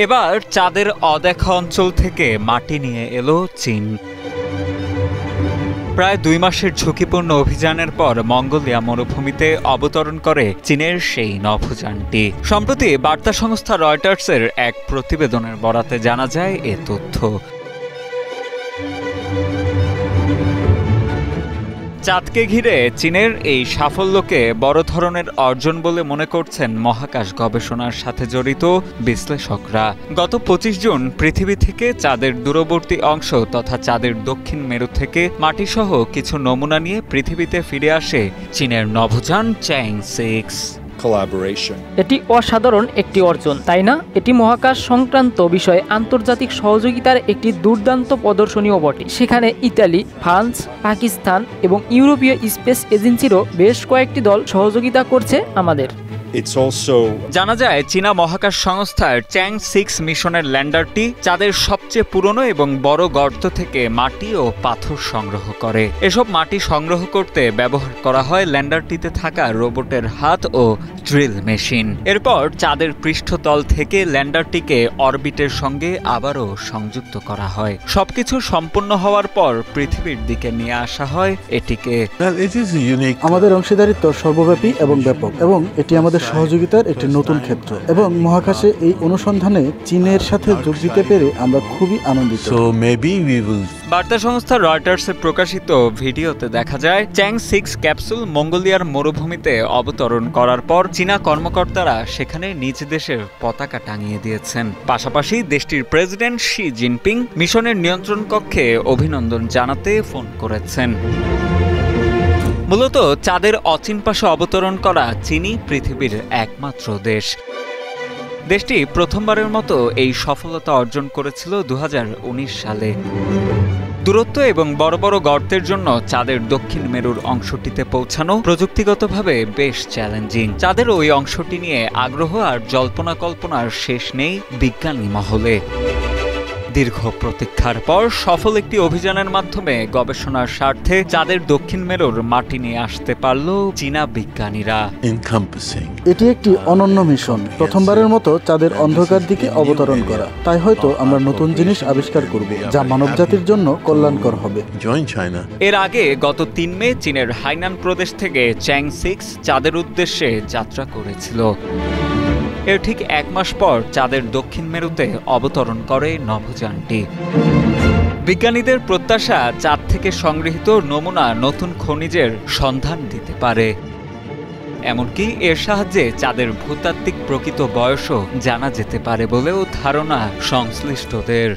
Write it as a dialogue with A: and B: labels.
A: এবার চাঁদের অদেখা অঞ্চল থেকে মাটি নিয়ে এলো চীন। প্রায় 2 মাসের ঝুঁকিপূর্ণ অভিযানের পর মঙ্গোলিয়া মরুভূমিতে অবতরণ করে চীনের সেই নভোযানটি। সম্প্রতি বার্তা সংস্থা রয়টার্সের এক প্রতিবেদনের বরাতে জানা যায় এ তথ্য। চাঁদকে ঘিরে চীনের এই সাফল্যকে বড় ধরনের অর্জন বলে মনে করছেন মহাকাশ গবেষণার সাথে জড়িত বিশ্লেষকরা। গত 25 জুন পৃথিবী থেকে চাঁদের দূরবর্তী অংশ তথা চাঁদের দক্ষিণ মেরু থেকে মাটিসহ কিছু নমুনা নিয়ে পৃথিবীতে ফিরে আসে চীনের নভোযান চ্যাং-6।
B: এটি অসাধারণ একটি অর্জন, তাই না? এটি মহাকাশ সংক্রান্ত বিষয়ে আন্তর্জাতিক সহযোগিতার একটি দুর্দান্ত প্রদর্শনীও বটে। সেখানে ইতালি, ফ্রান্স, পাকিস্তান এবং ইউরোপীয় স্পেস এজেন্সিরও বেশ কয়েকটি দল সহযোগিতা করছে আমাদের।
A: জানা যায় চীনা মহাকাশ সংস্থার চ্যাং-6 মিশনের ল্যান্ডারটি চাঁদের সবচেয়ে পুরনো এবং বড় গর্ত থেকে মাটি ও পাথর সংগ্রহ করে। এসব মাটি সংগ্রহ করতে ব্যবহার করা হয় ল্যান্ডারটিতে থাকা রোবটের হাত ও ড্রিল মেশিন। এরপর চাঁদের পৃষ্ঠতল থেকে ল্যান্ডারটিকে অরবিটের সঙ্গে আবারও সংযুক্ত করা হয়। সবকিছু সম্পূর্ণ হওয়ার পর পৃথিবীর দিকে নিয়ে আসা হয় এটিকে।
C: আমাদের অংশীদারিত্ব সর্বব্যাপী এবং ব্যাপক, এবং এটি আমাদের সহযোগিতার একটি নতুন ক্ষেত্র, এবং মহাকাশে এই অনুসন্ধানে চীনের সাথে যোগ দিতে পেরে আমরা খুবই আনন্দিত।
A: বার্তা সংস্থা রয়টার্সে প্রকাশিত ভিডিওতে দেখা যায় চ্যাং-6 ক্যাপসুল মঙ্গোলিয়ার মরুভূমিতে অবতরণ করার পর চীনা কর্মকর্তারা সেখানে নিজ দেশের পতাকা টাঙিয়ে দিয়েছেন। পাশাপাশি দেশটির প্রেসিডেন্ট শি জিনপিং মিশনের নিয়ন্ত্রণ কক্ষে অভিনন্দন জানাতে ফোন করেছেন। মূলত চাঁদের অচিন পাশে অবতরণ করা চীনই পৃথিবীর একমাত্র দেশ। দেশটি প্রথমবারের মতো এই সফলতা অর্জন করেছিল 2019 সালে। দূরত্ব এবং বড় বড় গর্তের জন্য চাঁদের দক্ষিণ মেরুর অংশটিতে পৌঁছানো প্রযুক্তিগতভাবে বেশ চ্যালেঞ্জিং। চাঁদের ওই অংশটি নিয়ে আগ্রহ আর জল্পনা কল্পনার শেষ নেই বিজ্ঞানী মহলে। দীর্ঘ প্রতীক্ষার পর সফল একটি অভিযানের মাধ্যমে গবেষণার স্বার্থে চাঁদের দক্ষিণ মেরুর মাটি নিয়ে আসতে পারল চীনা বিজ্ঞানীরা।
C: এটি একটি অনন্য মিশন, প্রথমবারের মতো চাঁদের অন্ধকার দিকে অবতরণ করা। তাই হয়তো আমরা নতুন জিনিস আবিষ্কার করব যা মানবজাতির জন্য কল্যাণকর হবে।
A: এর আগে গত 3 মে চীনের হাইনান প্রদেশ থেকে চ্যাং-6 চাঁদের উদ্দেশ্যে যাত্রা করেছিল। এর ঠিক 1 মাস পর চাঁদের দক্ষিণ মেরুতে অবতরণ করে নভোযানটি। বিজ্ঞানীদের প্রত্যাশা চাঁদ থেকে সংগৃহীত নমুনা নতুন খনিজের সন্ধান দিতে পারে। এমনকি এর সাহায্যে চাঁদের ভূতাত্ত্বিক প্রকৃত বয়সও জানা যেতে পারে বলেও ধারণা সংশ্লিষ্টদের।